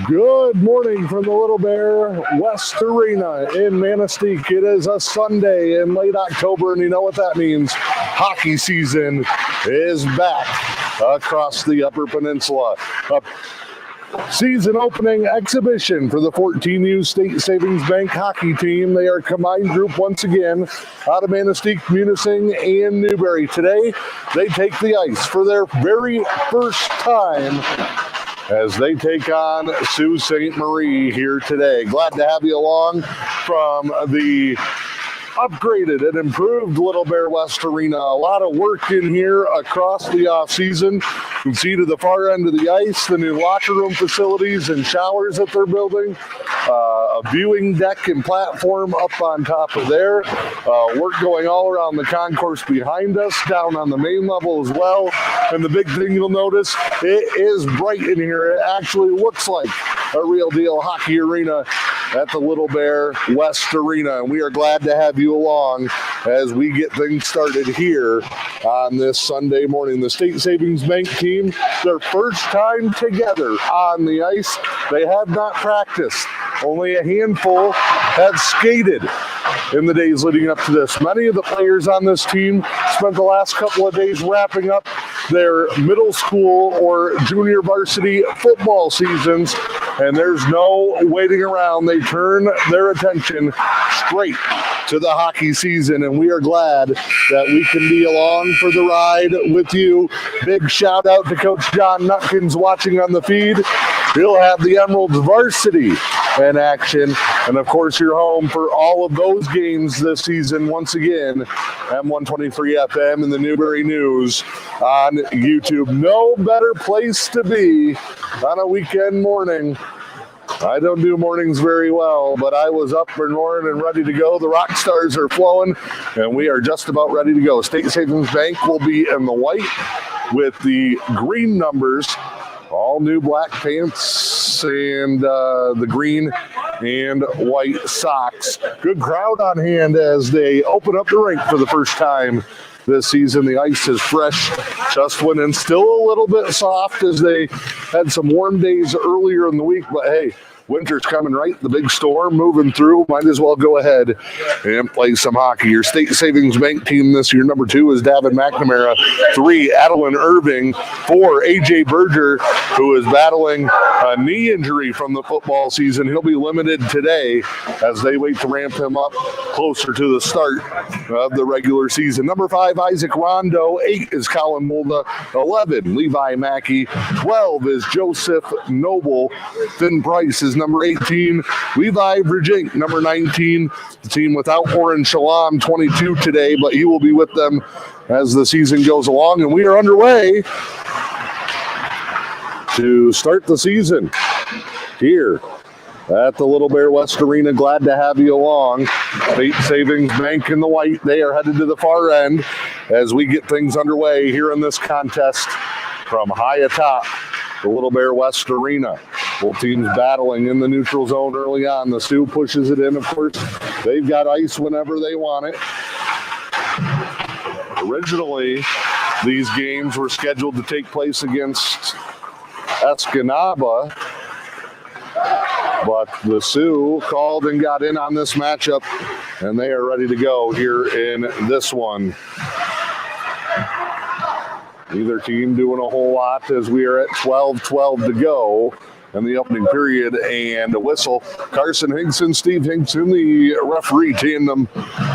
Good morning from the Little Bear West Arena in Manistee. It is a Sunday in late October, and you know what that means. Hockey season is back across the Upper Peninsula. Season opening exhibition for the 14U State Savings Bank hockey team. They are a combined group once again out of Manistee, Munising, and Newberry. Today, they take the ice for their very first time as they take on Sault Ste. Marie here today. Glad to have you along from the upgraded and improved Little Bear West Arena. A lot of work in here across the off-season. You can see to the far end of the ice the new locker room facilities and showers that they're building. A viewing deck and platform up on top of there. Work going all around the concourse behind us, down on the main level as well. And the big thing you'll notice, it is bright in here. It actually looks like a real deal hockey arena at the Little Bear West Arena. And we are glad to have you along as we get things started here on this Sunday morning. The State Savings Bank team, their first time together on the ice. They have not practiced. Only a handful have skated in the days leading up to this. Many of the players on this team spent the last couple of days wrapping up their middle school or junior varsity football seasons, and there's no waiting around. They turn their attention straight to the hockey season, and we are glad that we can be along for the ride with you. Big shout out to Coach John Nutkins watching on the feed. He'll have the Emeralds varsity in action, and of course you're home for all of those games this season once again. M123 FM and the Newberry News on YouTube. No better place to be on a weekend morning. I don't do mornings very well, but I was up and roaring and ready to go. The rock stars are flowing, and we are just about ready to go. State Savings Bank will be in the white with the green numbers. All new black pants and the green and white socks. Good crowd on hand as they open up the rink for the first time this season. The ice is fresh, just went in, still a little bit soft as they had some warm days earlier in the week, but hey, winter's coming, right? The big storm moving through. Might as well go ahead and play some hockey. Your State Savings Bank team this year, number 2 is David McNamara. 3, Adeline Irving. 4, A.J. Berger, who is battling a knee injury from the football season. He'll be limited today as they wait to ramp him up closer to the start of the regular season. Number 5, Isaac Rondo. 8 is Colin Mulda. 11, Levi Mackey. 12 is Joseph Noble. Finn Price is number 18, Levi Virgink, number 19. The team without Oren Shalom, 22 today, but he will be with them as the season goes along. And we are underway to start the season here at the Little Bear West Arena. Glad to have you along. State Savings Bank in the white. They are headed to the far end as we get things underway here in this contest from high atop the Little Bear West Arena. Both teams battling in the neutral zone early on. The Sioux pushes it in, of course. They've got ice whenever they want it. Originally, these games were scheduled to take place against Escanaba, but the Sioux called and got in on this matchup, and they are ready to go here in this one. Neither team doing a whole lot as we are at 12-12 to go in the opening period, and a whistle. Carson Hinkson, Steve Hinkson, the referee tandem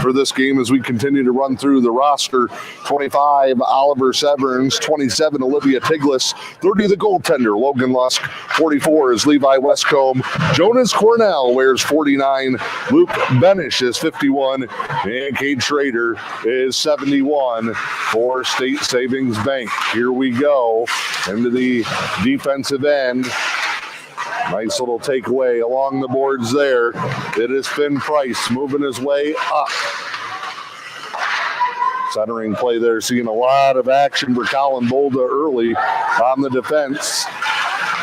for this game as we continue to run through the roster. 25, Oliver Severns. 27, Olivia Tiglis. 30, the goaltender, Logan Lusk. 44 is Levi Westcomb. Jonas Cornell wears 49. Luke Benish is 51. And Cade Schrader is 71 for State Savings Bank. Here we go into the defensive end. Nice little takeaway along the boards there. It is Finn Price moving his way up. Centering play there, seeing a lot of action for Colin Bolda early on the defense.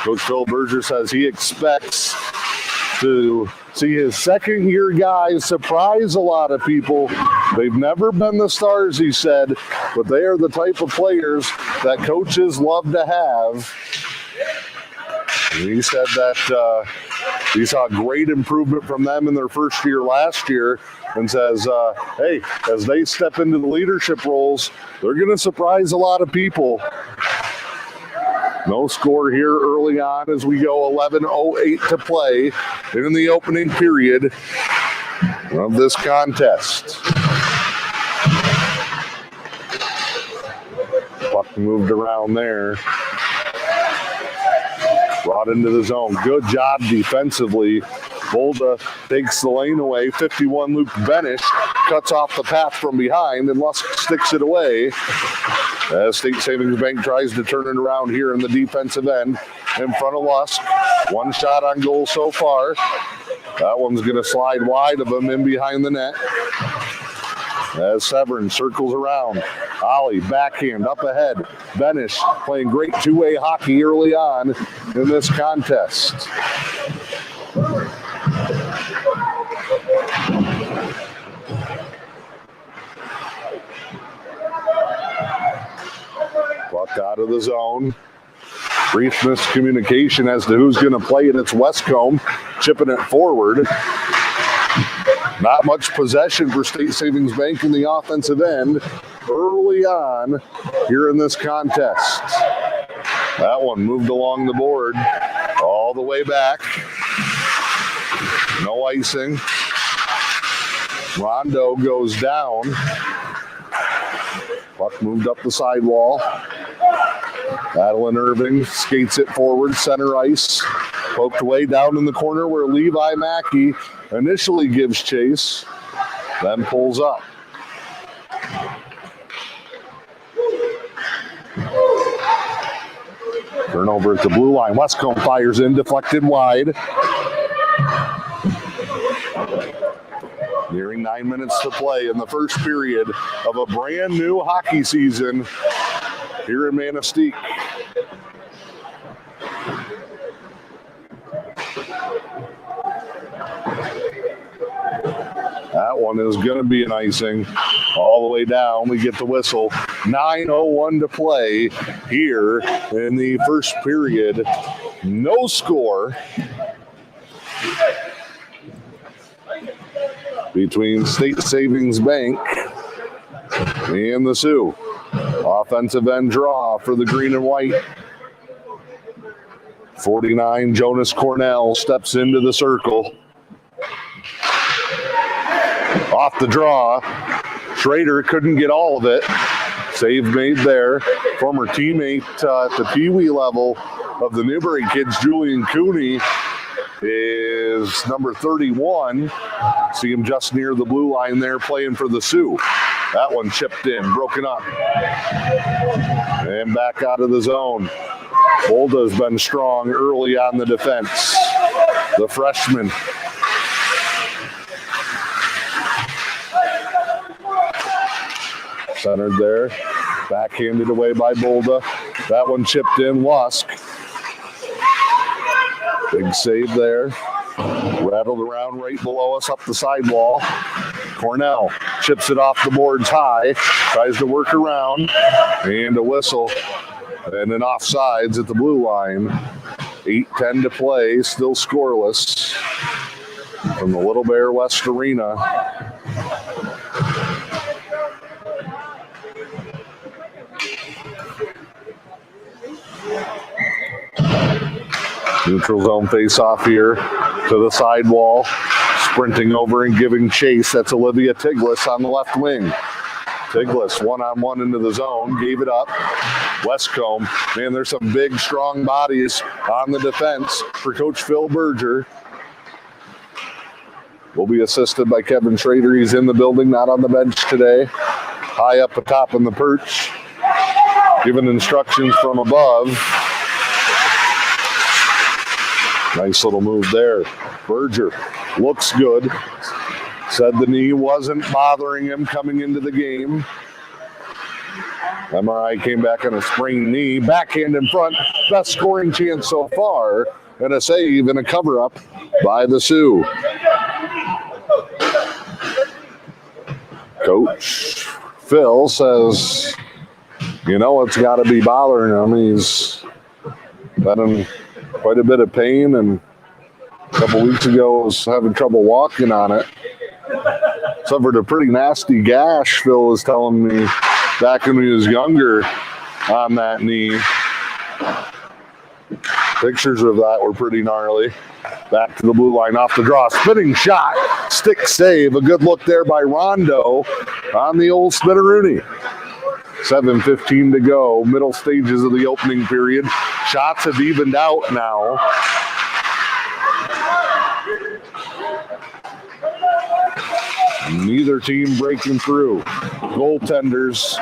Coach Phil Berger says he expects to see his second-year guys surprise a lot of people They've never been the stars, he said, but they are the type of players that coaches love to have. And he said that he saw great improvement from them in their first year last year, and says, hey, as they step into the leadership roles, they're going to surprise a lot of people. No score here early on as we go 11:08 to play in the opening period of this contest. Puck moved around there. Brought into the zone. Good job defensively. Volta takes the lane away. 51 Luke Benish cuts off the path from behind, and Lusk sticks it away as State Savings Bank tries to turn it around here in the defensive end in front of Lusk. One shot on goal so far. That one's going to slide wide of him in behind the net. As Severn circles around. Ollie, backhand, up ahead. Benish playing great two-way hockey early on in this contest. Puck out of the zone. Brief miscommunication as to who's going to play it. It's Westcomb chipping it forward. Not much possession for State Savings Bank in the offensive end early on here in this contest. That one moved along the board all the way back. No icing. Rondo goes down. Puck moved up the sidewall. Madeline Irving skates it forward, center ice. Poked away down in the corner where Levi Mackey initially gives chase, then pulls up. Turnover at the blue line. Westcomb fires in, deflected wide. Nearing 9 minutes to play in the first period of a brand new hockey season here in Manistee. That one is going to be an icing all the way down. We get the whistle. 9:01 to play here in the first period. No score between State Savings Bank and the Sioux. Offensive end draw for the green and white. 49, Jonas Cornell steps into the circle. Off the draw. Schrader couldn't get all of it. Save made there. Former teammate at the Pee Wee level of the Newbury kids, Julian Cooney, is number 31. See him just near the blue line there playing for the Sioux. That one chipped in, broken up. And back out of the zone. Bolda's been strong early on the defense. The freshman. Centered there. Backhanded away by Bolda. That one chipped in. Lusk. Big save there. Rattled around right below us up the sidewall. Cornell chips it off the boards high. Tries to work around. And a whistle. And an offsides at the blue line. 8:10 to play. Still scoreless from the Little Bear West Arena. Neutral zone face-off here to the sidewall. Sprinting over and giving chase. That's Olivia Tiglis on the left wing. Tiglis one-on-one into the zone. Gave it up. Westcomb. Man, there's some big, strong bodies on the defense for Coach Phil Berger. Will be assisted by Kevin Schrader. He's in the building, not on the bench today. High up atop in the perch. Giving instructions from above. Nice little move there. Berger looks good. Said the knee wasn't bothering him coming into the game. MRI came back on a sprained knee. Backhand in front. Best scoring chance so far. And a save and a cover-up by the Sioux. Coach Phil says, it's got to be bothering him. He's been in quite a bit of pain, and a couple weeks ago was having trouble walking on it. Suffered a pretty nasty gash, Phil was telling me, back when he was younger on that knee. Pictures of that were pretty gnarly. Back to the blue line, off the draw, spinning shot, stick save. A good look there by Rondo on the old Spinneroonie. 7:15 to go, middle stages of the opening period. Shots have evened out now. Neither team breaking through. Goaltenders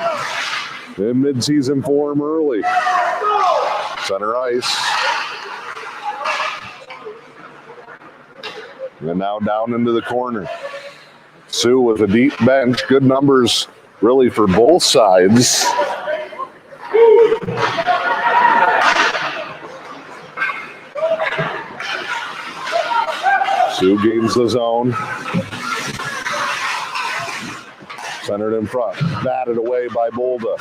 in midseason form early. Center ice. And now down into the corner. Sue with a deep bench. Good numbers really for both sides. Sue gains the zone. Centered in front. Batted away by Bolda.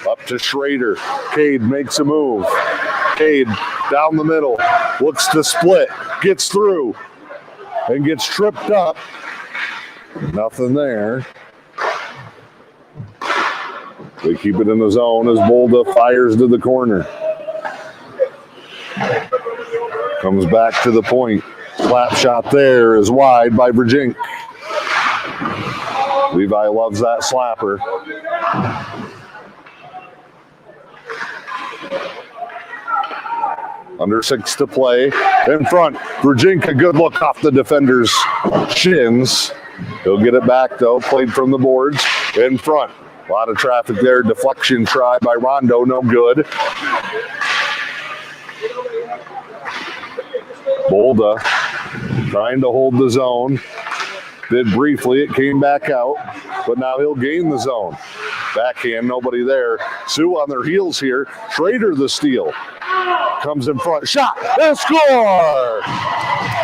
Up to Schrader. Cade makes a move. Cade down the middle. Looks to split. Gets through. And gets tripped up. Nothing there. They keep it in the zone as Bolda fires to the corner. Comes back to the point. Slap shot there is wide by Virginia. Levi loves that slapper. Under 6 to play. In front, Virginia, good look off the defender's shins. He'll get it back, though. Played from the boards. In front. A lot of traffic there. Deflection try by Rondo. No good. Bolda trying to hold the zone. Did briefly. It came back out. But now he'll gain the zone. Backhand, nobody there. Sioux on their heels here. Schrader the steal. Comes in front. Shot. And score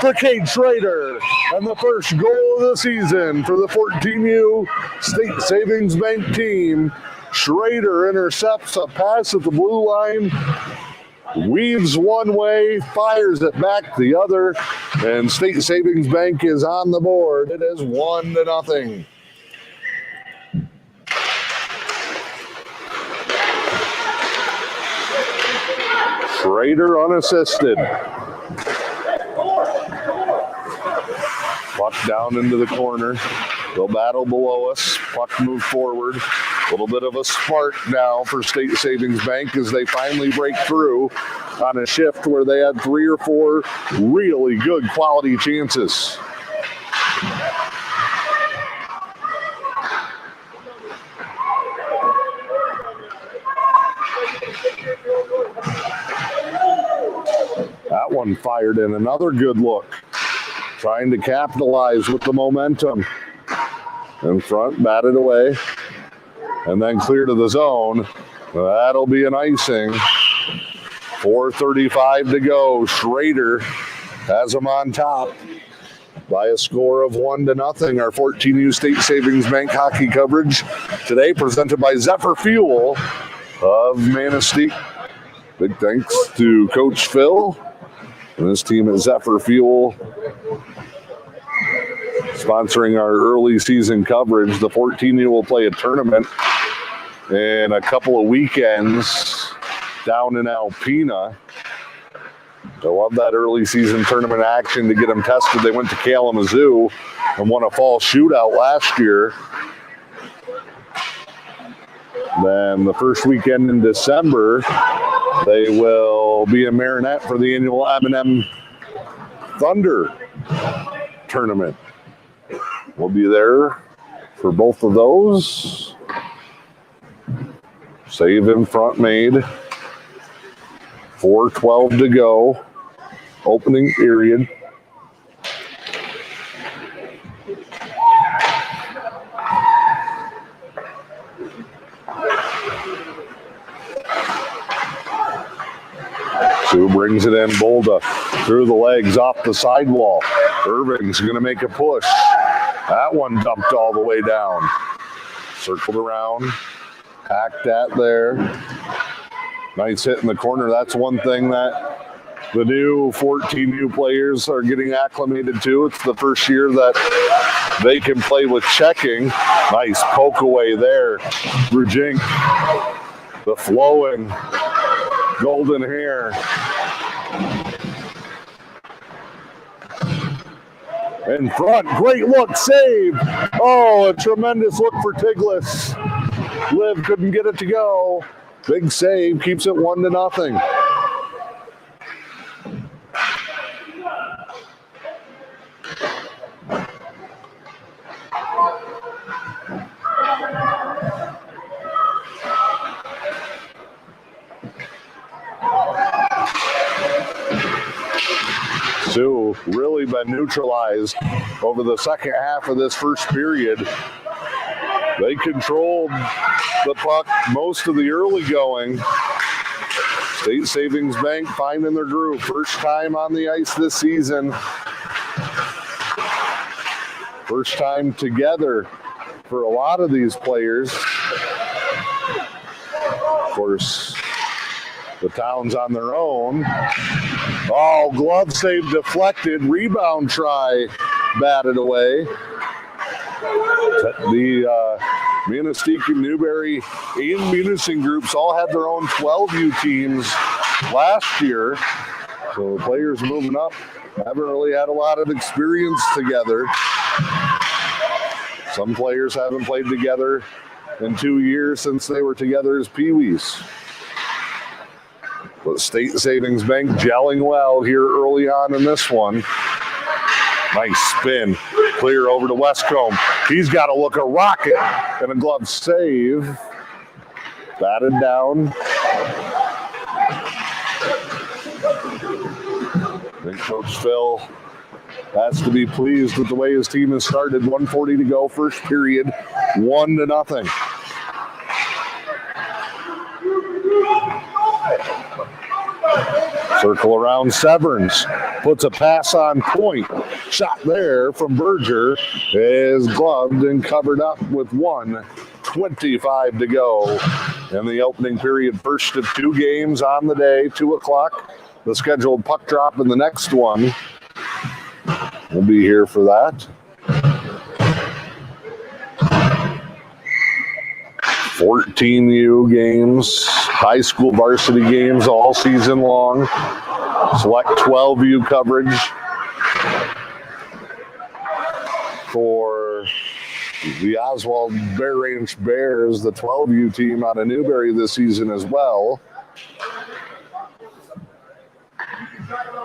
for Cade Schrader. And the first goal of the season for the 14U State Savings Bank team. Schrader intercepts a pass at the blue line. Weaves one way, fires it back the other, and State Savings Bank is on the board. It is 1-0. Schrader unassisted. Puck down into the corner. They'll battle below us. Puck move forward. A little bit of a spark now for State Savings Bank as they finally break through on a shift where they had 3 or 4 really good quality chances. That one fired in. Another good look. Trying to capitalize with the momentum. In front, batted away. And then clear to the zone. That'll be an icing. 4:35 to go. Schrader has them on top by a score of 1-0. Our 14U State Savings Bank hockey coverage today presented by Zephyr Fuel of Manistee. Big thanks to Coach Phil and his team at Zephyr Fuel sponsoring our early season coverage. The 14U will play a tournament in a couple of weekends down in Alpena. I love that early season tournament action to get them tested. They went to Kalamazoo and won a fall shootout last year. Then the first weekend in December, they will be in Marinette for the annual M&M Thunder tournament. We'll be there for both of those. Save in front made. 4:12 to go. Opening period. Sue brings it in. Bolda through the legs off the sidewall. Irving's going to make a push. That one dumped all the way down. Circled around. Hacked at there. Nice hit in the corner. That's one thing that the new 14 new players are getting acclimated to. It's the first year that they can play with checking. Nice poke away there. Brujink, the flowing golden hair. In front, great look, save. Oh, a tremendous look for Tiglis. Liv couldn't get it to go. Big save, keeps it 1-0. Sioux really been neutralized over the second half of this first period. They controlled the puck most of the early going. State Savings Bank finding their groove. First time on the ice this season. First time together for a lot of these players. Of course, the town's on their own. Oh, glove save deflected. Rebound try batted away. The Manistee and Newberry and Munising groups all had their own 12U teams last year. So the players moving up haven't really had a lot of experience together. Some players haven't played together in 2 years since they were together as Pee-wees. But State Savings Bank gelling well here early on in this one. Nice spin. Clear over to Westcomb. He's got to look a rocket and a glove save. Batted down. I think Coach Phil has to be pleased with the way his team has started. 1:40 to go, first period, 1-0. Circle around Severns. Puts a pass on point. Shot there from Berger is gloved and covered up with 1:25 to go in the opening period. First of 2 games on the day, 2 o'clock. The scheduled puck drop in the next one. We'll be here for that. 14U games, high school varsity games all season long. Select 12U coverage for the Oswald Bear Ranch Bears, the 12U team out of Newberry this season as well.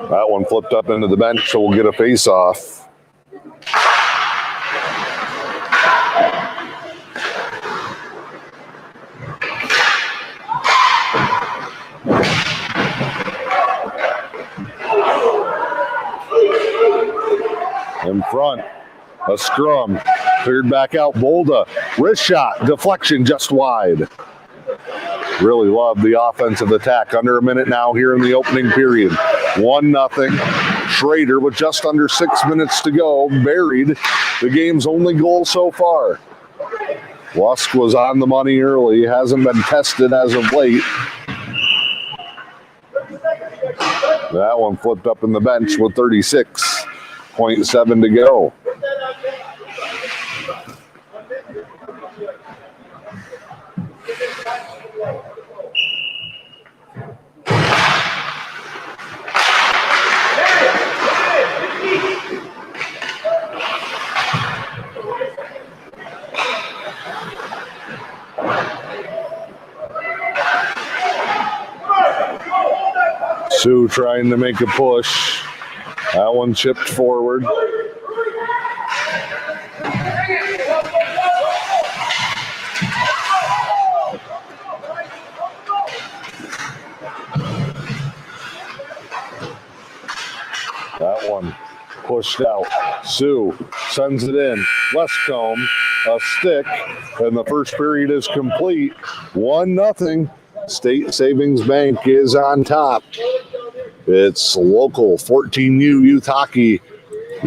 That one flipped up into the bench, so we'll get a face-off. In front, a scrum, cleared back out, Bolda, wrist shot, deflection just wide. Really love the offensive attack. Under a minute now here in the opening period. 1-0. Schrader with just under 6 minutes to go, buried the game's only goal so far. Lusk was on the money early, hasn't been tested as of late. That one flipped up in the bench with 36.7 to go. Sioux trying to make a push. That one chipped forward. That one pushed out. Sioux sends it in. Westcomb, a stick, and the first period is complete. 1-0. State Savings Bank is on top. It's local 14U youth hockey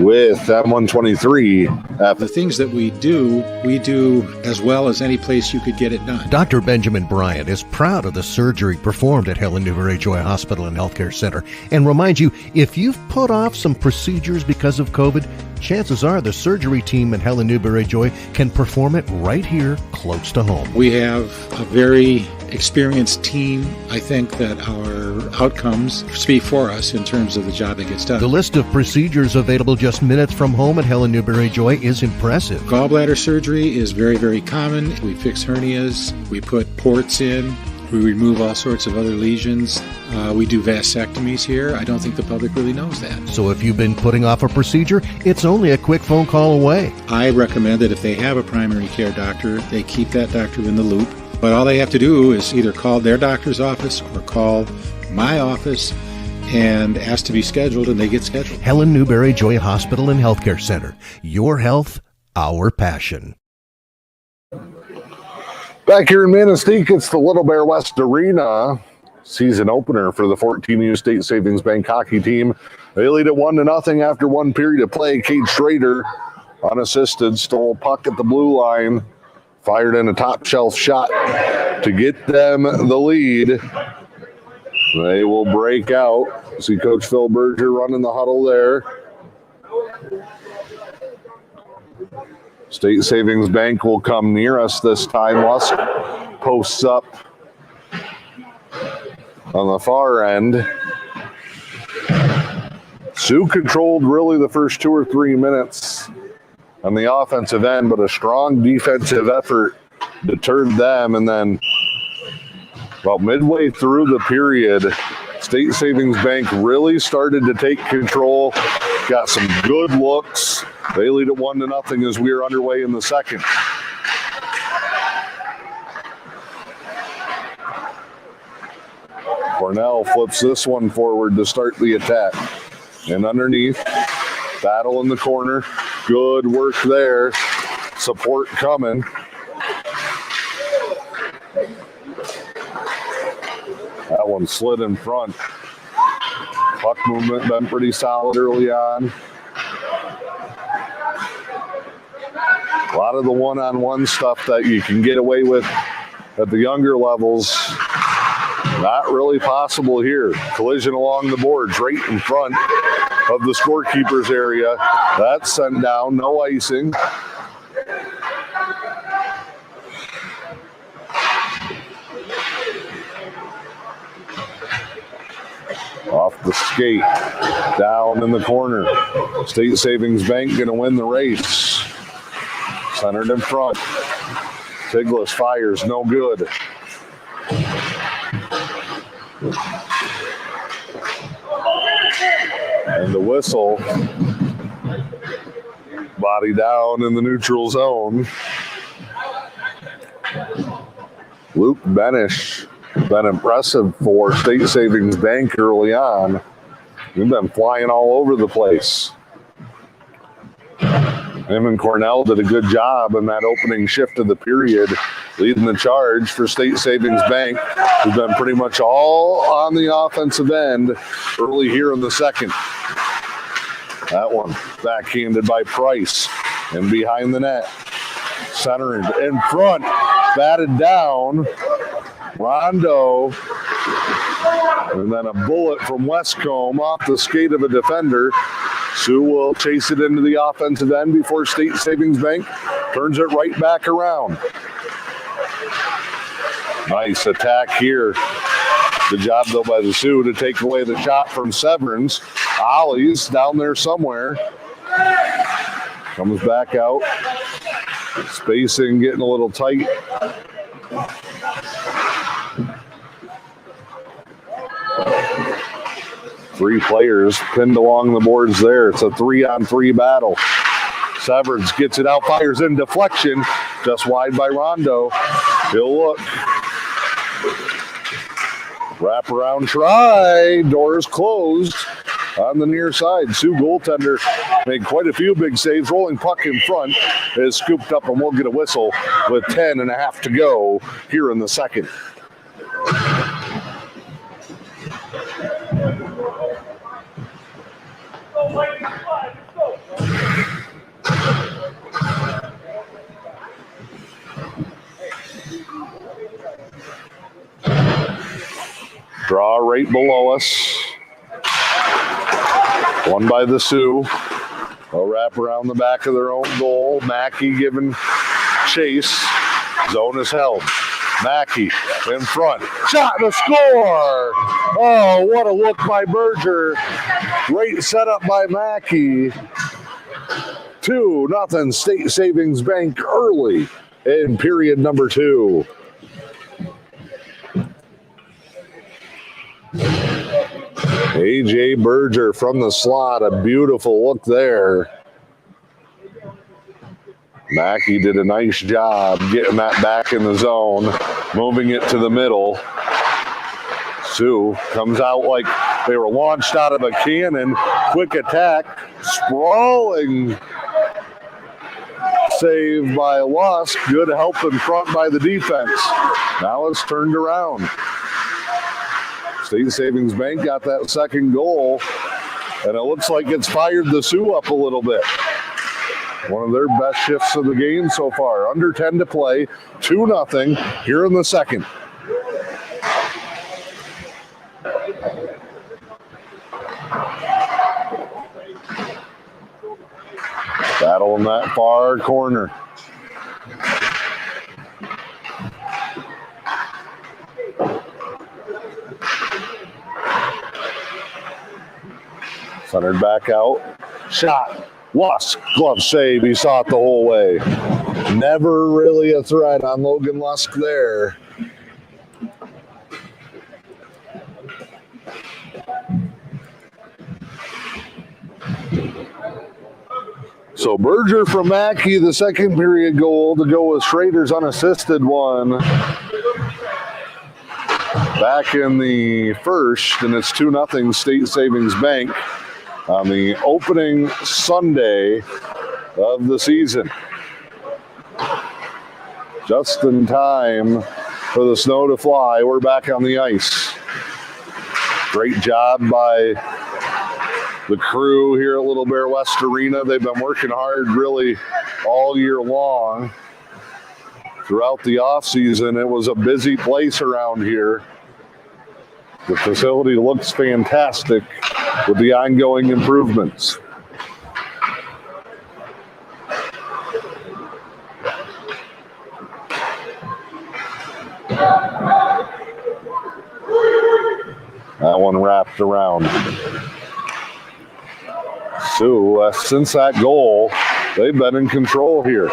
with M123. The things that we do as well as any place you could get it done. Dr. Benjamin Bryant is proud of the surgery performed at Helen Newberry-Joy Hospital and Healthcare Center and reminds you, if you've put off some procedures because of COVID, chances are the surgery team at Helen Newberry-Joy can perform it right here close to home. We have a very experienced team. I think that our outcomes speak for us in terms of the job that gets done. The list of procedures available just minutes from home at Helen Newberry-Joy is impressive. Gallbladder surgery is very, very common. We fix hernias, we put ports in, we remove all sorts of other lesions. We do vasectomies here. I don't think the public really knows that. So if you've been putting off a procedure, it's only a quick phone call away. I recommend that if they have a primary care doctor, they keep that doctor in the loop. But all they have to do is either call their doctor's office or call my office and ask to be scheduled, and they get scheduled. Helen Newberry-Joy Hospital and Healthcare Center. Your health, our passion. Back here in Manistee, it's the Little Bear West Arena season opener for the 14U State Savings Bank hockey team. They lead it 1-0 after one period of play. Kate Schrader, unassisted, stole a puck at the blue line, fired in a top shelf shot to get them the lead. They will break out. See Coach Phil Berger running the huddle there. State Savings Bank will come near us this time. Lusk posts up on the far end. Sioux controlled really the first 2 or 3 minutes on the offensive end, but a strong defensive effort deterred them. And then about midway through the period, State Savings Bank really started to take control, got some good looks. They lead it 1-0 as we are underway in the second. Cornell flips this one forward to start the attack. And underneath, battle in the corner. Good work there. Support coming. That one slid in front. Puck movement been pretty solid early on. A lot of the one-on-one stuff that you can get away with at the younger levels, not really possible here. Collision along the boards right in front of the scorekeeper's area. That's sent down, no icing. Off the skate, down in the corner. State Savings Bank going to win the race. Centered in front. Tiglis fires, no good. And the whistle. Body down in the neutral zone. Luke Benish. Been impressive for State Savings Bank early on. We've been flying all over the place. Him and Cornell did a good job in that opening shift of the period, leading the charge for State Savings Bank, who've been pretty much all on the offensive end early here in the second. That one backhanded by Price and behind the net. Centered in front, batted down. Rondo, and then a bullet from Westcombe off the skate of a defender. Sioux will chase it into the offensive end before State Savings Bank turns it right back around. Nice attack here. Good job, though, by the Sioux to take away the shot from Severance. Ollie's down there somewhere. Comes back out. Spacing getting a little tight. Three players pinned along the boards there. It's a 3-on-3 battle. Severance gets it out, fires in deflection, just wide by Rondo. He'll look. Wraparound try. Doors closed on the near side. Sioux goaltender made quite a few big saves. Rolling puck in front is scooped up, and we'll get a whistle with 10.5 to go here in the second. Lewis. One by the Sioux. They'll wrap around the back of their own goal. Mackey giving chase. Zone is held. Mackey in front. Shot to score. Oh, what a look by Berger. Great setup by Mackey. 2-0 State Savings Bank early in period number 2. A.J. Berger from the slot. A beautiful look there. Mackey did a nice job getting that back in the zone, moving it to the middle. Sioux comes out like they were launched out of a cannon. Quick attack. Sprawling save by Lusk. Good help in front by the defense. Now it's turned around. State Savings Bank got that second goal, and it looks like it's fired the Sioux up a little bit. One of their best shifts of the game so far. Under 10 to play, 2-0 here in the second. Battle in that far corner. Centered back out. Shot. Lusk. Glove save. He saw it the whole way. Never really a threat on Logan Lusk there. So Berger from Mackey, the second period goal to go with Schrader's unassisted one. Back in the first, and it's 2-0 State Savings Bank on the opening Sunday of the season. Just in time for the snow to fly, we're back on the ice. Great job by the crew here at Little Bear West Arena. They've been working hard really all year long. Throughout the offseason, it was a busy place around here. The facility looks fantastic with the ongoing improvements. That one wrapped around. Sioux, since that goal, they've been in control here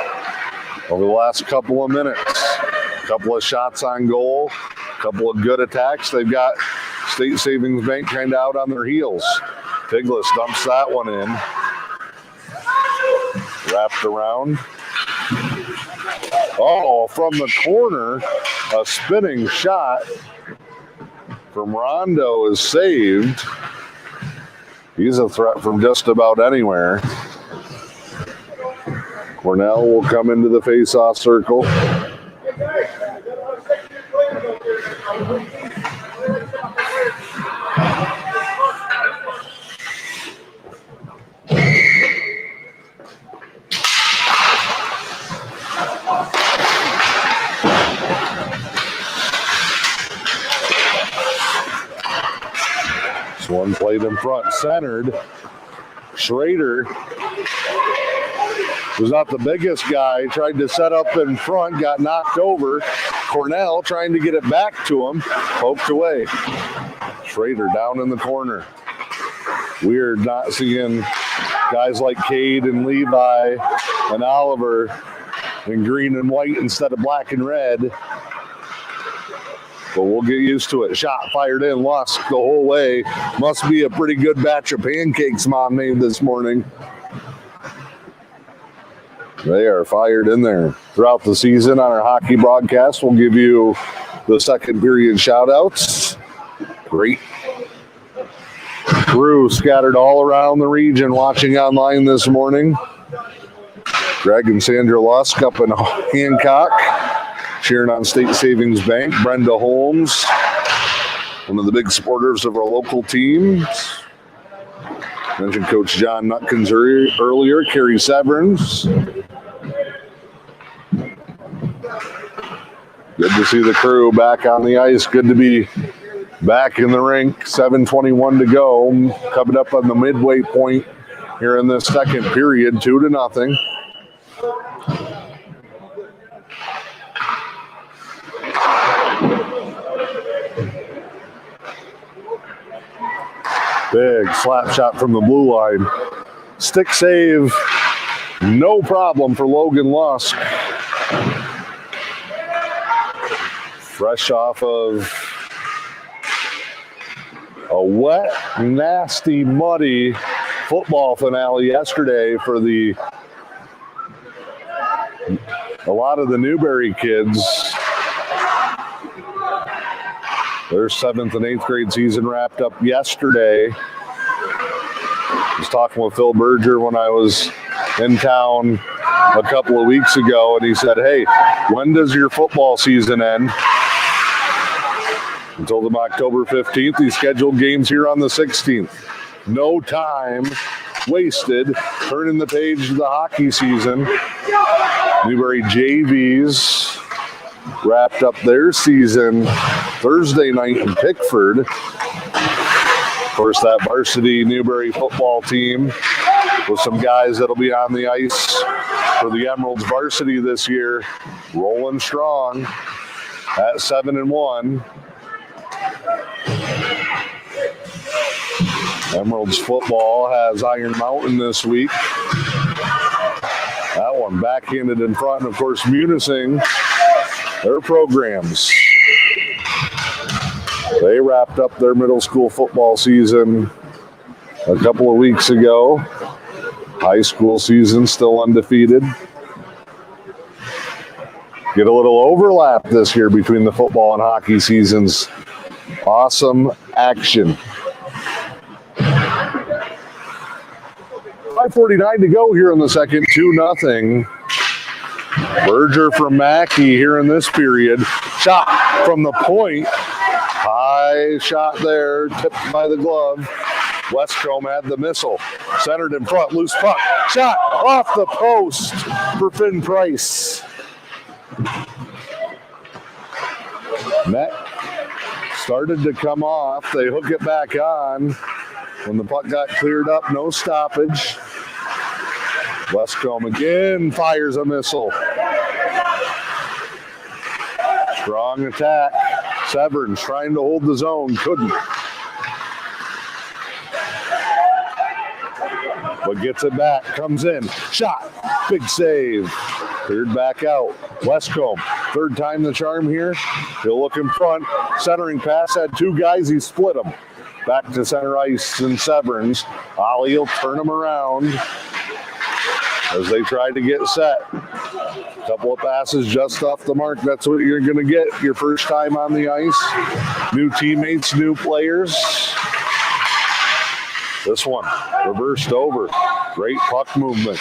over the last couple of minutes. A couple of shots on goal, a couple of good attacks. They've got State Savings Bank kind of out on their heels. Tiglis dumps that one in. Wrapped around. Oh, from the corner, a spinning shot from Rondo is saved. He's a threat from just about anywhere. Cornell will come into the face-off circle. This one played in front, centered. Schrader was not the biggest guy, tried to set up in front, got knocked over. Cornell trying to get it back to him, poked away. Schrader down in the corner. Weird not seeing guys like Cade and Levi and Oliver in green and white instead of black and red. But we'll get used to it. Shot fired in, Lusk the whole way. Must be a pretty good batch of pancakes Mom made this morning. They are fired in there. Throughout the season on our hockey broadcast, we'll give you the second period shout-outs. Great crew scattered all around the region watching online this morning. Greg and Sandra Lusk up in Hancock, cheering on State Savings Bank. Brenda Holmes, one of the big supporters of our local teams. Mentioned Coach John Nutkins earlier, Carrie Severance. Good to see the crew back on the ice. Good to be back in the rink. 7:21 to go. Coming up on the midway point here in this second period, 2-0. Big slap shot from the blue line. Stick save, no problem for Logan Lusk. Fresh off of a wet, nasty, muddy football finale yesterday for a lot of the Newberry kids. Their 7th and 8th grade season wrapped up yesterday. I was talking with Phil Berger when I was in town a couple of weeks ago, and he said, hey, when does your football season end? I told him October 15th. He scheduled games here on the 16th. No time wasted. Turning the page to the hockey season. Newberry JVs wrapped up their season Thursday night in Pickford. Of course, that varsity Newberry football team with some guys that'll be on the ice for the Emeralds varsity this year, rolling strong at 7-1. Emeralds football has Iron Mountain this week. That one backhanded in front, and of course Munising, their programs. They wrapped up their middle school football season a couple of weeks ago. High school season still undefeated. Get a little overlap this year between the football and hockey seasons. Awesome action. 5:49 to go here in the second, 2-0. Berger from Mackey here in this period. Shot from the point. High shot there, tipped by the glove. Westcombe had the missile. Centered in front, loose puck. Shot off the post for Finn Price. Net started to come off. They hook it back on. When the puck got cleared up, no stoppage. Westcombe again fires a missile. Strong attack. Severns trying to hold the zone, couldn't. But gets it back, comes in, shot, big save. Cleared back out. Westcombe, third time the charm here. He'll look in front. Centering pass had two guys, he split them. Back to center ice and Severns. Ollie will turn them around as they try to get set. Couple of passes just off the mark. That's what you're going to get your first time on the ice. New teammates, new players. This one reversed over. Great puck movement.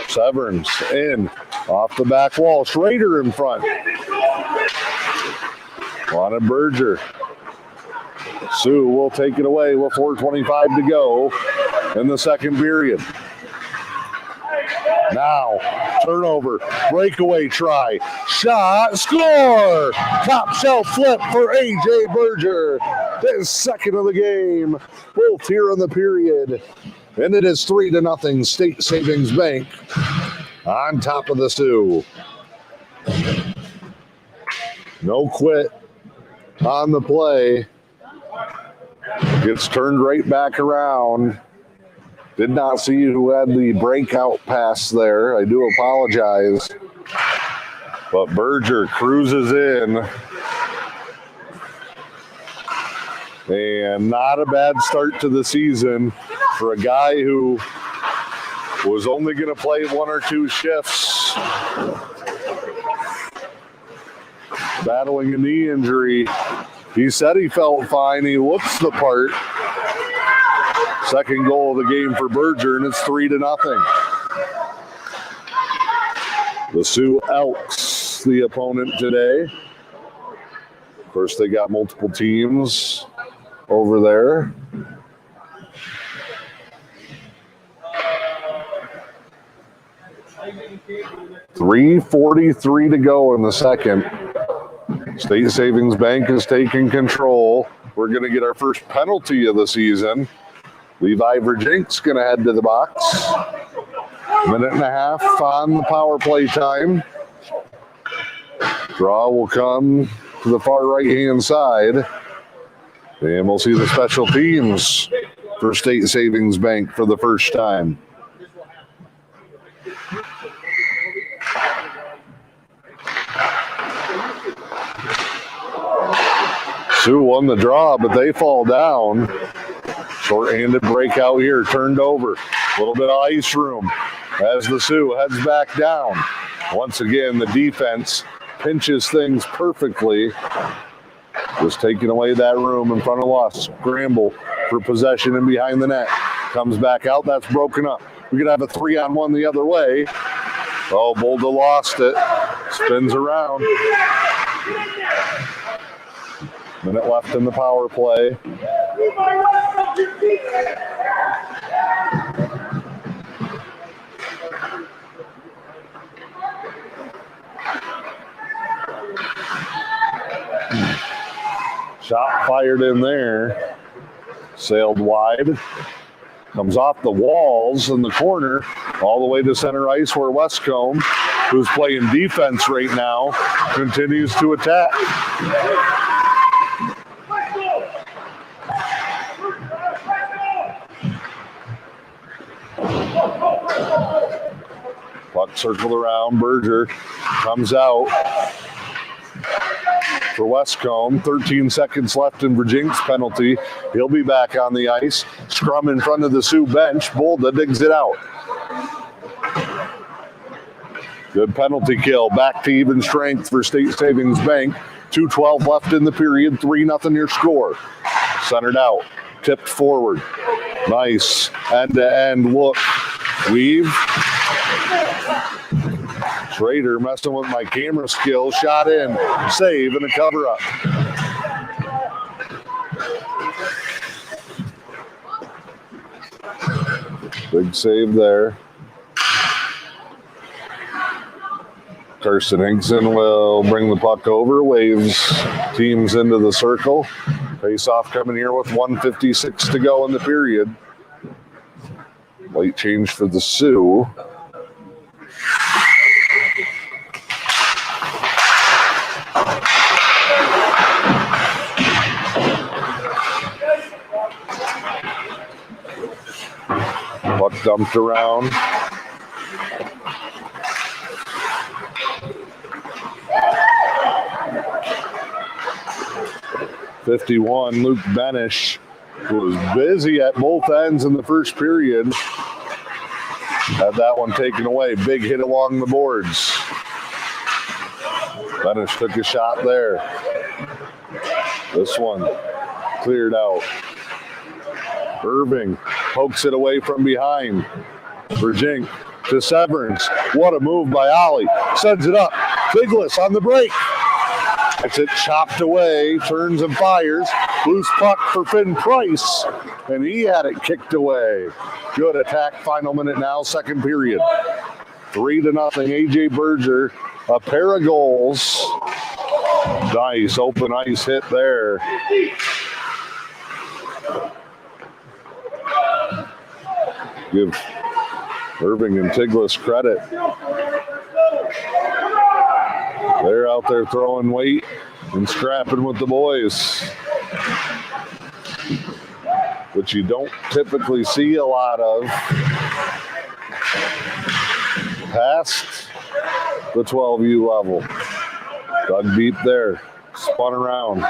Severns in off the back wall. Schrader in front. Wanted Berger. Sue will take it away with 4:25 to go in the second period. Now, turnover, breakaway try, shot, score! Top shelf flip for A.J. Berger. His second of the game, both here in the period. And it is 3-0 State Savings Bank on top of the Sioux. No quit on the play. Gets turned right back around. Did not see who had the breakout pass there. I do apologize. But Berger cruises in. And not a bad start to the season for a guy who was only going to play one or two shifts. Battling a knee injury. He said he felt fine. He looks the part. Second goal of the game for Berger, and it's 3-0. The Sioux Elks, the opponent today. Of course, they got multiple teams over there. .343 to go in the second. State Savings Bank is taking control. We're going to get our first penalty of the season. Levi Virgink's going to head to the box. Minute and a half on the power play time. Draw will come to the far right-hand side. And we'll see the special teams for State Savings Bank for the first time. Sioux won the draw, but they fall down. Short-handed breakout here, turned over. A little bit of ice room as the Sioux heads back down. Once again, the defense pinches things perfectly. Just taking away that room in front of us. Scramble for possession and behind the net. Comes back out. That's broken up. We could have a 3-on-1 the other way. Oh, Boulder lost it. Spins around. Minute left in the power play. Shot fired in there. Sailed wide. Comes off the walls in the corner all the way to center ice where Westcombe, who's playing defense right now, continues to attack. Puck circled around. Berger comes out for Westcombe. 13 seconds left in Virgink's penalty. He'll be back on the ice. Scrum in front of the Sioux bench. Bolda digs it out. Good penalty kill. Back to even strength for State Savings Bank. 2:12 left in the period. 3-0 your score. Centered out. Tipped forward. Nice end-to-end look. Weave. Schrader messing with my camera skills. Shot in. Save and a cover-up. Big save there. Carson Hinkson will bring the puck over. Waves teams into the circle. Face-off coming here with 1:56 to go in the period. Late change for the Sioux. Puck dumped around. '51, Luke Benish, who was busy at both ends in the first period, had that one taken away. Big hit along the boards. Benish took a shot there. This one cleared out. Irving pokes it away from behind. Virgink to Severance. What a move by Ollie. Sends it up. Figlis on the break. Gets it chopped away. Turns and fires. Loose puck for Finn Price. And he had it kicked away. Good attack. Final minute now. Second period. 3-0. A.J. Berger. A pair of goals. Nice open ice hit there. Give Irving and Tiglis credit. They're out there throwing weight and scrapping with the boys, which you don't typically see a lot of past the 12U level. Dug deep there, spun around.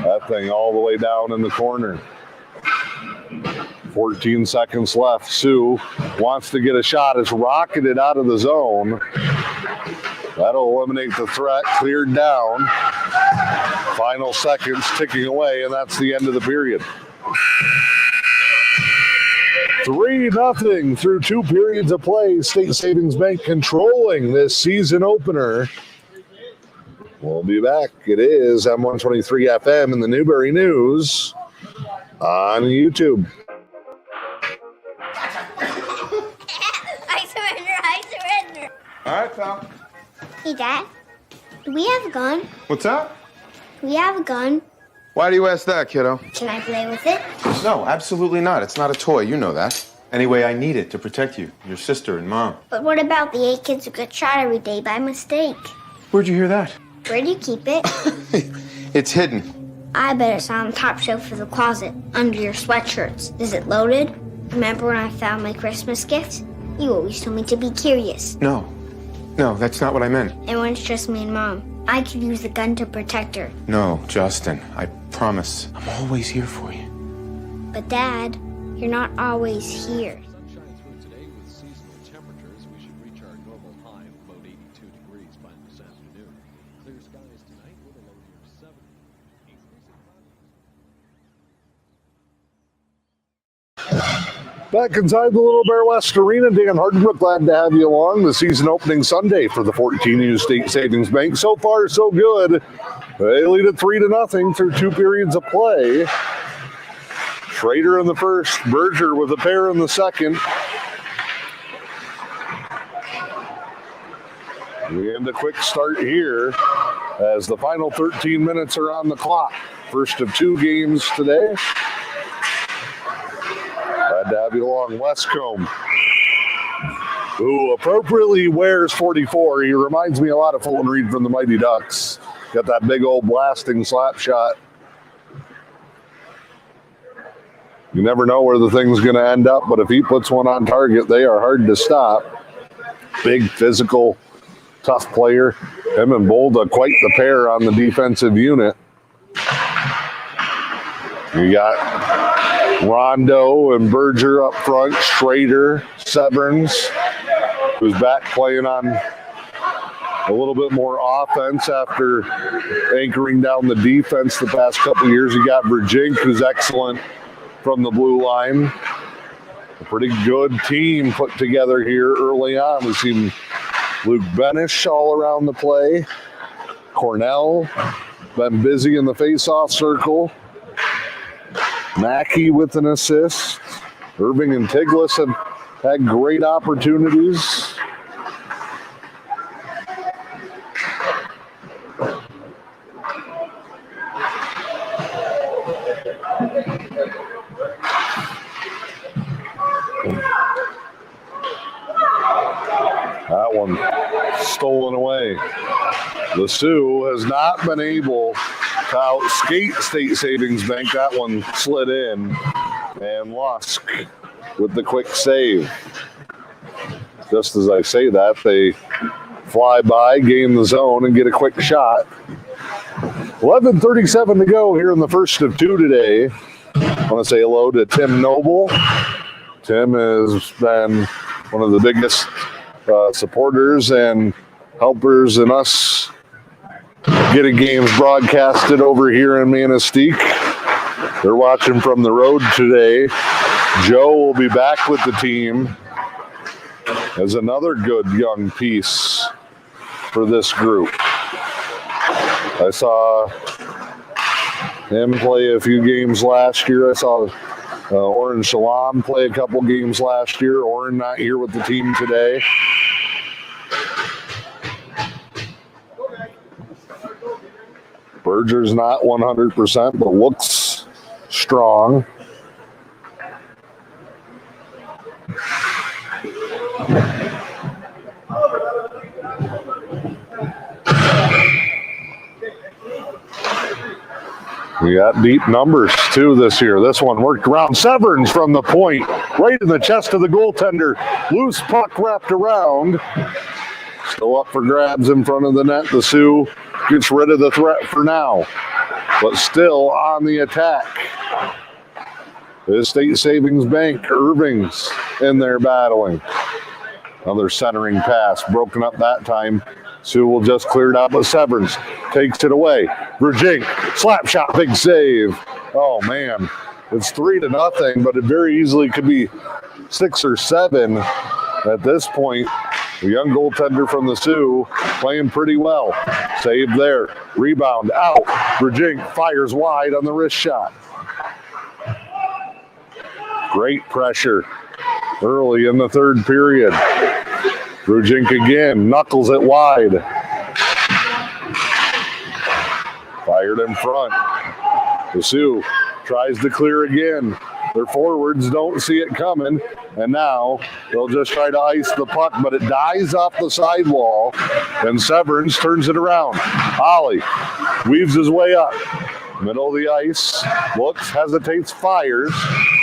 That thing all the way down in the corner. 14 seconds left. Sioux wants to get a shot. It's rocketed out of the zone. That'll eliminate the threat. Cleared down. Final seconds ticking away, and that's the end of the period. 3-0 through 2 periods of play. State Savings Bank controlling this season opener. We'll be back. It is M123 FM in the Newberry News on YouTube. I surrender, I surrender. pal? Hey, Dad. Do we have a gun? What's that? Do we have a gun? Why do you ask that, kiddo? Can I play with it? No, absolutely not. It's not a toy. You know that. Anyway, I need it to protect you, your sister, and Mom. But what about the 8 kids who get shot every day by mistake? Where'd you hear that? Where do you keep it? It's hidden. I bet it's on the top shelf of the closet, under your sweatshirts. Is it loaded? Remember when I found my Christmas gift? You always told me to be curious. No, that's not what I meant. And when it's just me and Mom, I could use the gun to protect her. No, Justin, I promise. I'm always here for you. But Dad, you're not always here. Sunshine through today with seasonal temperatures. We should reach our normal high of about 82 degrees by this afternoon. Clear skies tonight with a low near 70. Back inside the Little Bear West Arena, Dan Hardenbrook, glad to have you along. The season opening Sunday for the 14U State Savings Bank. So far, so good. They lead it 3-0 through 2 periods of play. Schrader in the first, Berger with a pair in the second. And a quick start here as the final 13 minutes are on the clock. First of 2 games today. Glad to have you along, Westcombe, who appropriately wears 44. He reminds me a lot of Fulton Reed from the Mighty Ducks. Got that big old blasting slap shot. You never know where the thing's going to end up, but if he puts one on target, they are hard to stop. Big, physical, tough player. Him and Bolda, quite the pair on the defensive unit. You got Rondo and Berger up front, Schrader, Severns, who's back playing on a little bit more offense after anchoring down the defense the past couple of years. You got Virgink, who's excellent from the blue line. A pretty good team put together here early on. We've seen Luke Benish all around the play. Cornell been busy in the face-off circle. Mackey with an assist. Irving and Tiglis have had great opportunities. That one stolen away. The Sioux has not been able to outskate State Savings Bank. That one slid in. And Lusk with the quick save. Just as I say that, they fly by, gain the zone, and get a quick shot. 11:37 to go here in the first of 2 today. I want to say hello to Tim Noble. Tim has been one of the biggest supporters and helpers in us getting games broadcasted over here in Manistee. They're watching from the road today. Joe will be back with the team as another good young piece for this group. I saw him play a few games last year. I saw Oren Shalom play a couple games last year. Oren not here with the team today. Berger's not 100%, but looks strong. We got deep numbers, too, this year. This one worked around. Severns from the point, right in the chest of the goaltender. Loose puck wrapped around. Still up for grabs in front of the net. The Sioux gets rid of the threat for now, but still on the attack. The State Savings Bank, Irving's in there battling. Another centering pass, broken up that time. Sioux will just clear it out, but Severns takes it away. Virgink, slap shot, big save. Oh, man. It's 3-0, but it very easily could be 6 or 7 at this point. The young goaltender from the Sioux playing pretty well. Save there. Rebound out. Virgink fires wide on the wrist shot. Great pressure early in the third period. Rujink again, knuckles it wide. Fired in front. The Sioux tries to clear again. Their forwards don't see it coming, and now they'll just try to ice the puck, but it dies off the sidewall, and Severance turns it around. Ollie weaves his way up. Middle of the ice, looks, hesitates, fires,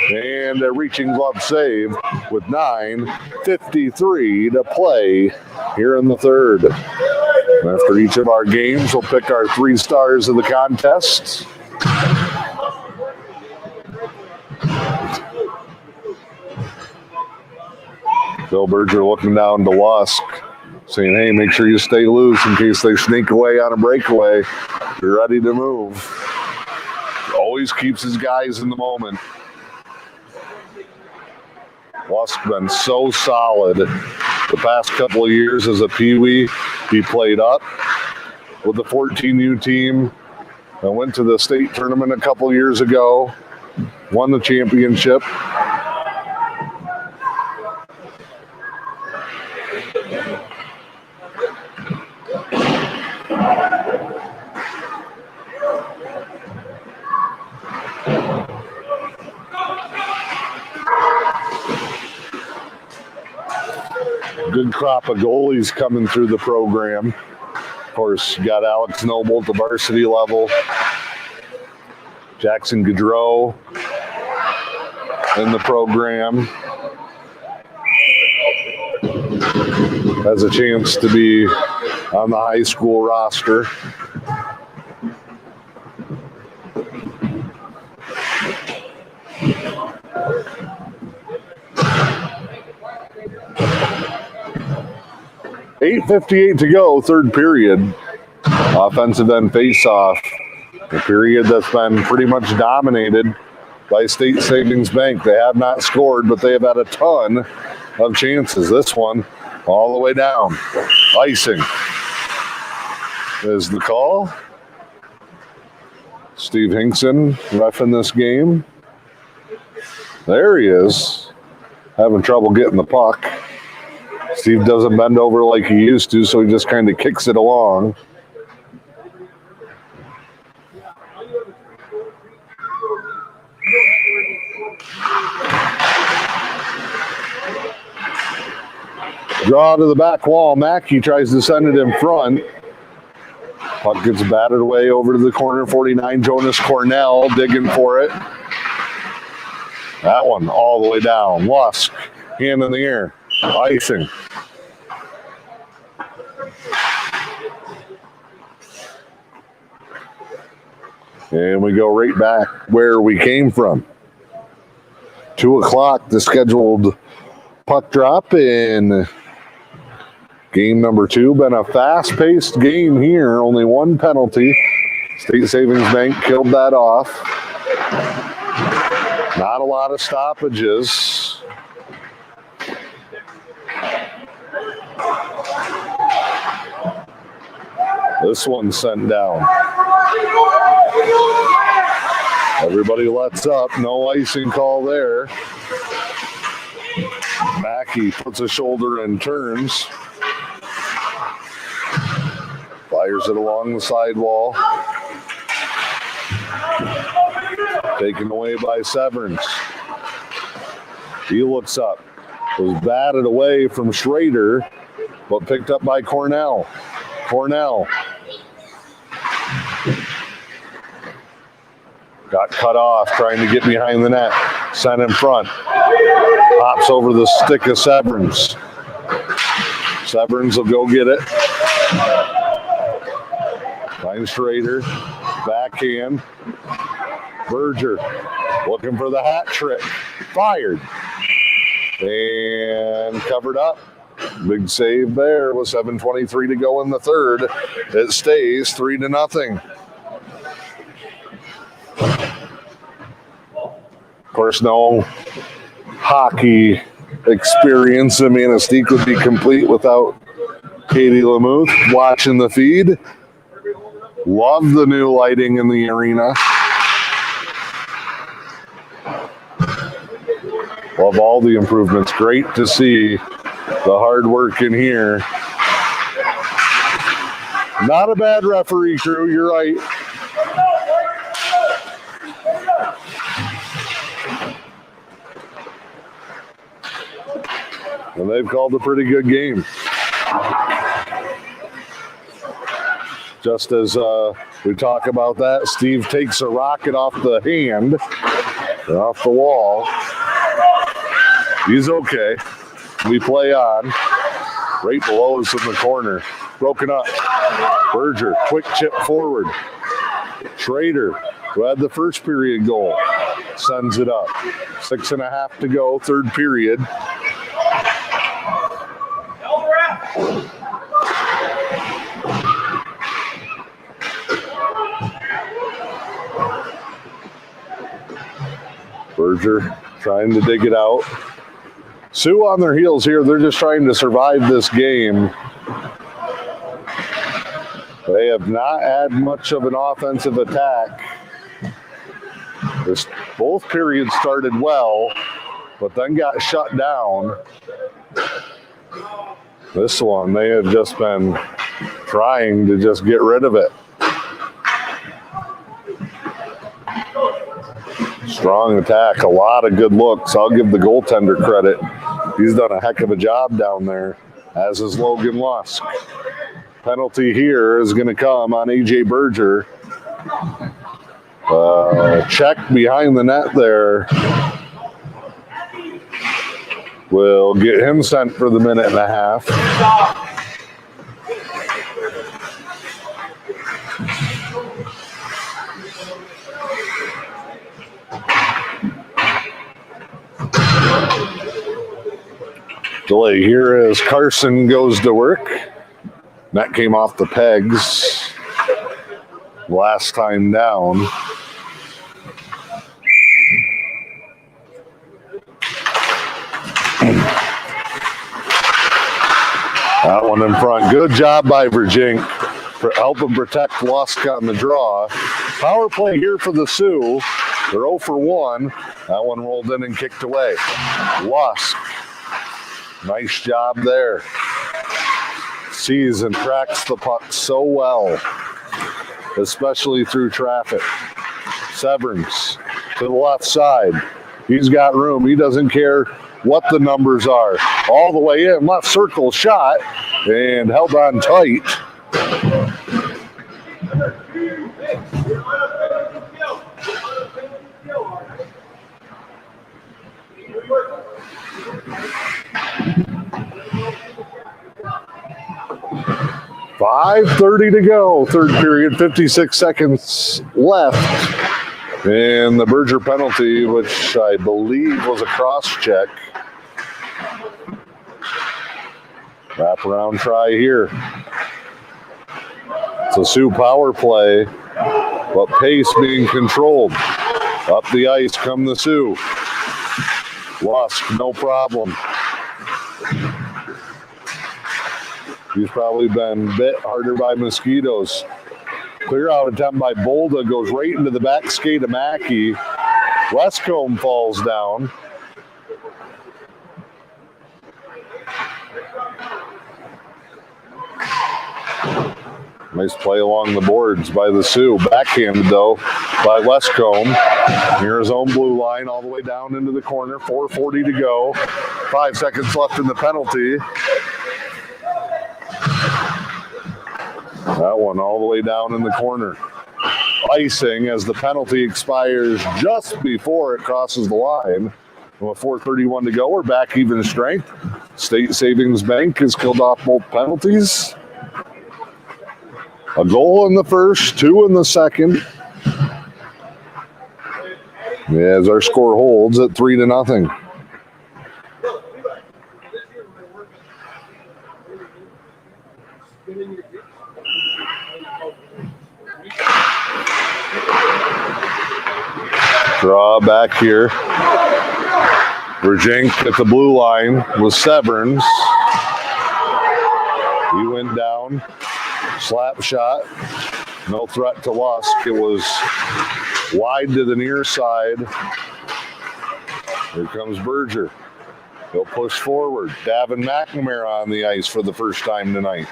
and a reaching glove save with 9:53 to play here in the third. After each of our games, we'll pick our 3 stars of the contest. Bill Berger looking down to Lusk, saying, hey, make sure you stay loose in case they sneak away on a breakaway. You're ready to move. Always keeps his guys in the moment. Lusk been so solid the past couple of years as a peewee. He played up with the 14U team and went to the state tournament a couple years ago, won the championship. Good crop of goalies coming through the program. Of course, you got Alex Noble at the varsity level. Jackson Gaudreau in the program. Has a chance to be on the high school roster. .58 to go, third period. Offensive end face-off. A period that's been pretty much dominated by State Savings Bank. They have not scored, but they have had a ton of chances. This one all the way down. Icing is the call. Steve Hinkson reffing this game. There he is. Having trouble getting the puck. Steve doesn't bend over like he used to, so he just kind of kicks it along. Draw to the back wall. Mackey tries to send it in front. Puck gets batted away over to the corner. 49, Jonas Cornell digging for it. That one all the way down. Lusk, hand in the air. Icing. And we go right back where we came from. 2 o'clock, the scheduled puck drop in game number 2. Been a fast-paced game here. Only one penalty. State Savings Bank killed that off. Not a lot of stoppages. This one's sent down. Everybody lets up. No icing call there. Mackey puts a shoulder and turns. Fires it along the sidewall. Taken away by Severance. He looks up. Was batted away from Schrader, but picked up by Cornell. Cornell got cut off trying to get behind the net. Sent in front. Pops over the stick of Severance. Severance will go get it. Finds Schrader. Backhand. Berger looking for the hat trick. Fired. And covered up. Big save there with 7:23 to go in the third. It stays 3-0. Of course, no hockey experience in Manistee would be complete without Katie Lamuth watching the feed. Love the new lighting in the arena. Love all the improvements. Great to see the hard work in here. Not a bad referee crew, you're right. And they've called a pretty good game. Just as we talk about that, Steve takes a rocket off the hand, off the wall. He's okay. We play on. Right below us in the corner. Broken up. Berger, quick chip forward. Schrader, who had the first period goal, sends it up. 6.5 to go, third period. Berger trying to dig it out. Sioux on their heels here. They're just trying to survive this game. They have not had much of an offensive attack. Both periods started well, but then got shut down. This one, they have just been trying to just get rid of it. Strong attack, a lot of good looks. I'll give the goaltender credit. He's done a heck of a job down there, as is Logan Lusk. Penalty here is going to come on A.J. Berger. Check behind the net there. Will get him sent for the 1.5 minutes. Delay here as Carson goes to work. That came off the pegs last time down. That one in front. Good job by Virgink for helping protect Lusk on the draw. Power play here for the Sioux. They're 0 for 1. That one rolled in and kicked away. Lusk. Nice job there. Sees and tracks the puck so well, especially through traffic. Severns to the left side. He's got room. He doesn't care what the numbers are. All the way in, left circle shot, and held on tight. 5:30 to go, third period, 56 seconds left. And the Berger penalty, which I believe was a cross check. Wraparound try here. It's a Sioux power play, but pace being controlled. Up the ice come the Sioux. Lusk, no problem. He's probably been bit harder by mosquitoes. Clear out attempt by Bolda goes right into the back skate of Mackey. Westcombe falls down. Nice play along the boards by the Sioux. Backhanded, though, by Westcombe. Near his own blue line, all the way down into the corner. 4:40 to go. 5 seconds left in the penalty. That one all the way down in the corner. Icing as the penalty expires just before it crosses the line. With 4:31 to go, we're back even strength. State Savings Bank has killed off both penalties. A goal in the first, 2 in the second. As our score holds at 3-0. Draw back here. Virgink at the blue line with Severns. He went down. Slap shot. No threat to Lusk. It was wide to the near side. Here comes Berger. He'll push forward. Davin McNamara on the ice for the first time tonight.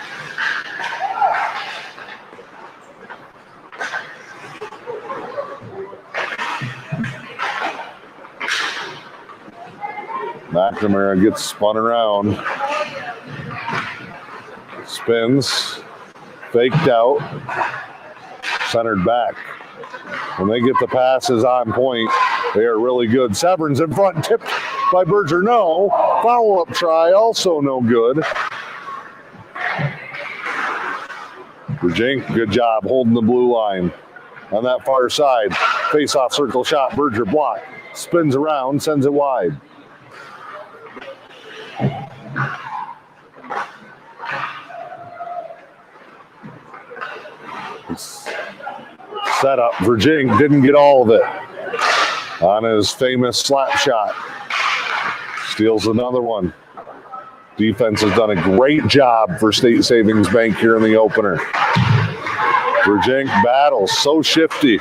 McNamara gets spun around. Spins. Faked out. Centered back. When they get the passes on point, they are really good. Severn's in front, tipped by Berger. No. Follow-up try, also no good. Virgink, good job holding the blue line on that far side. Face-off circle shot, Berger block. Spins around, sends it wide. Set up. Virgink didn't get all of it on his famous slap shot. Steals another one. Defense has done a great job for State Savings Bank here in the opener. Virgink battles, so shifty.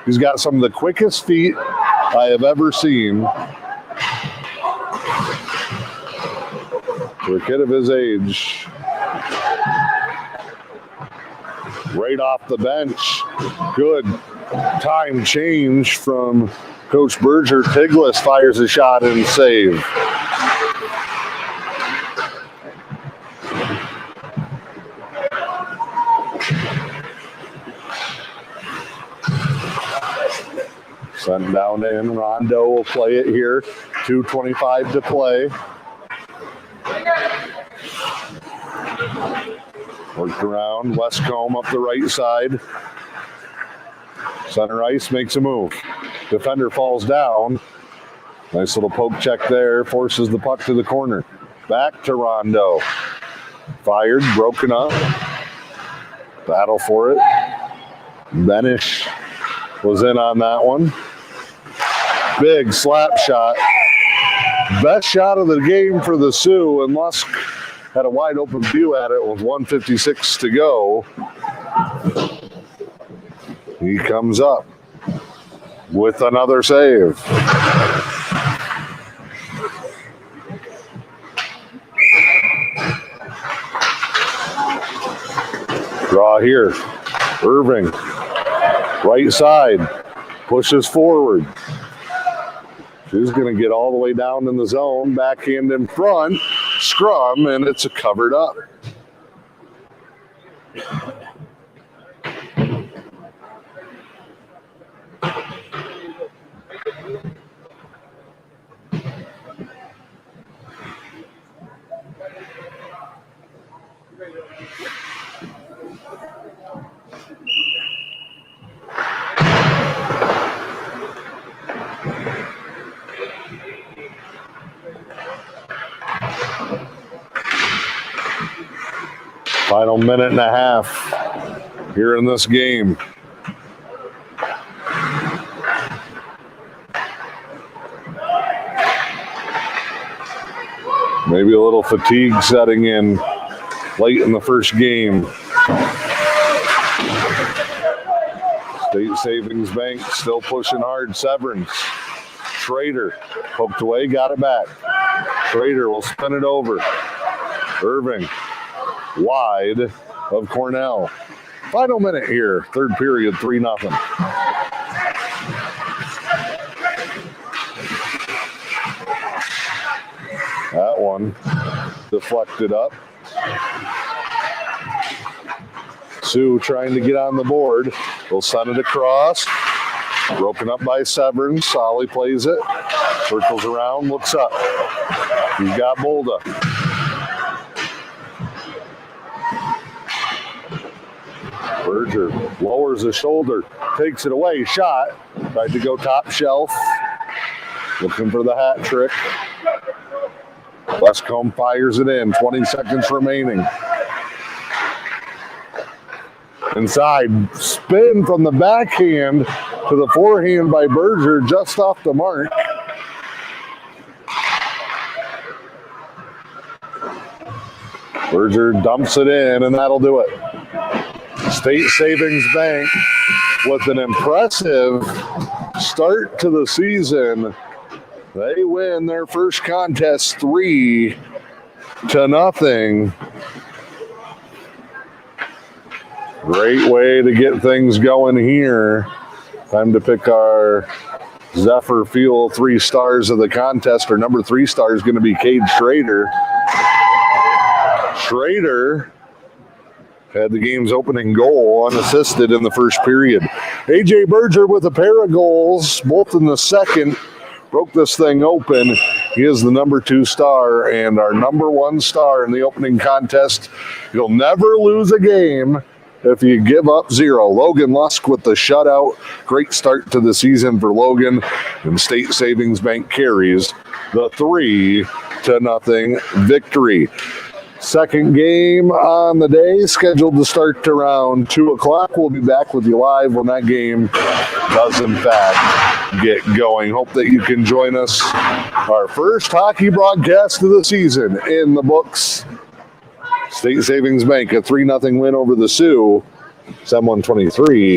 He's got some of the quickest feet I have ever seen for a kid of his age. Right off the bench. Good time change from Coach Berger. Tiglis fires a shot and save. Sent down in. Rondo will play it here. 2:25 to play. Worked around. Westcombe up the right side. Center ice makes a move. Defender falls down. Nice little poke check there. Forces the puck to the corner. Back to Rondo. Fired. Broken up. Battle for it. Benish was in on that one. Big slap shot. Best shot of the game for the Sioux, and Lusk had a wide open view at it with 1:56 to go. He comes up with another save. Draw here. Irving, right side, pushes forward. She's going to get all the way down in the zone, backhand in front, scrum, and it's covered up. Final minute and a half here in this game. Maybe a little fatigue setting in late in the first game. State Savings Bank still pushing hard. Severance. Schrader poked away, got it back. Schrader will spin it over. Irving. Wide of Cornell. Final minute here, third period, 3-0. That one deflected up. Sioux trying to get on the board. Will send it across. Broken up by Severn. Solly plays it. Circles around, looks up. He's got Bolda. Berger lowers the shoulder, takes it away, shot. Tried to go top shelf. Looking for the hat trick. Westcombe fires it in, 20 seconds remaining. Inside, spin from the backhand to the forehand by Berger, just off the mark. Berger dumps it in, and that'll do it. State Savings Bank with an impressive start to the season They win their first contest 3-0. Great way to get things going here. Time to pick our Zephyr Fuel 3 stars of the contest. Our number 3 star is going to be Cade Schrader. Schrader had the game's opening goal unassisted in the first period. A.J. Berger with a pair of goals, both in the second, broke this thing open. He is the number 2 star and our number 1 star in the opening contest. You'll never lose a game if you give up 0. Logan Lusk with the shutout. Great start to the season for Logan. And State Savings Bank carries the 3-0 victory. Second game on the day, scheduled to start around 2 o'clock. We'll be back with you live when that game does, in fact, get going. Hope that you can join us. Our first hockey broadcast of the season in the books. State Savings Bank, a 3-0 win over the Sioux. 7-1-23.